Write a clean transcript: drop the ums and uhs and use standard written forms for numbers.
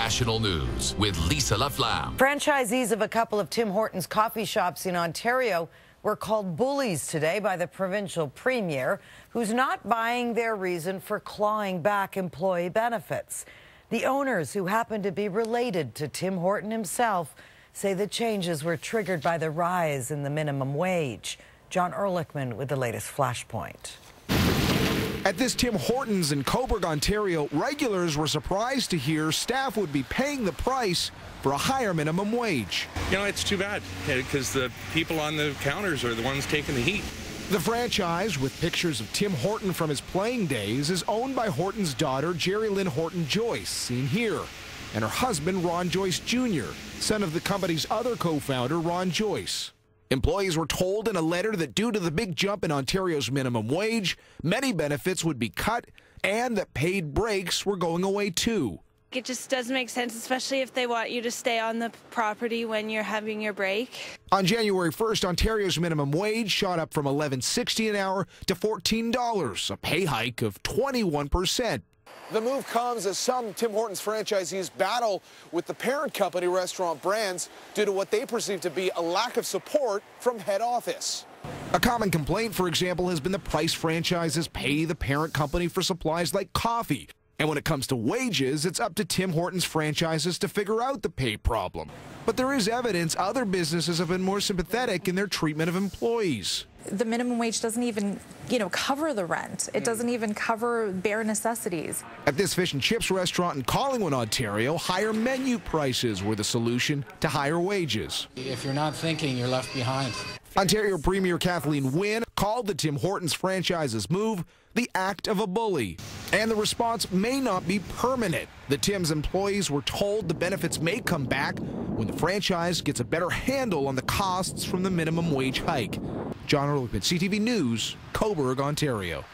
National News with Lisa Laflamme. Franchisees of a couple of Tim Hortons coffee shops in Ontario were called bullies today by the provincial premier, who's not buying their reason for clawing back employee benefits. The owners, who happen to be related to Tim Horton himself, say the changes were triggered by the rise in the minimum wage. John Ehrlichman with the latest Flashpoint. At this Tim Hortons in Cobourg, Ontario, regulars were surprised to hear staff would be paying the price for a higher minimum wage. You know, it's too bad because the people on the counters are the ones taking the heat. The franchise, with pictures of Tim Horton from his playing days, is owned by Horton's daughter, Jeri-Lynn Horton-Joyce, seen here, and her husband, Ron Joyce Jr., son of the company's other co-founder, Ron Joyce. Employees were told in a letter that due to the big jump in Ontario's minimum wage, many benefits would be cut and that paid breaks were going away too. It just doesn't make sense, especially if they want you to stay on the property when you're having your break. On January 1st, Ontario's minimum wage shot up from $11.60 an hour to $14, a pay hike of 21%. The move comes as some Tim Hortons franchisees battle with the parent company Restaurant Brands due to what they perceive to be a lack of support from head office. A common complaint, for example, has been the price franchises pay the parent company for supplies like coffee. And when it comes to wages, it's up to Tim Hortons franchises to figure out the pay problem. But there is evidence other businesses have been more sympathetic in their treatment of employees. The minimum wage doesn't even, cover the rent. It doesn't even cover bare necessities. At this fish and chips restaurant in Collingwood, Ontario, higher menu prices were the solution to higher wages. If you're not thinking, you're left behind. Ontario Premier Kathleen Wynne called the Tim Hortons franchise's move the act of a bully. And the response may not be permanent. The Tim's employees were told the benefits may come back when the franchise gets a better handle on the costs from the minimum wage hike. John Ehrlichman, CTV News, Cobourg, Ontario.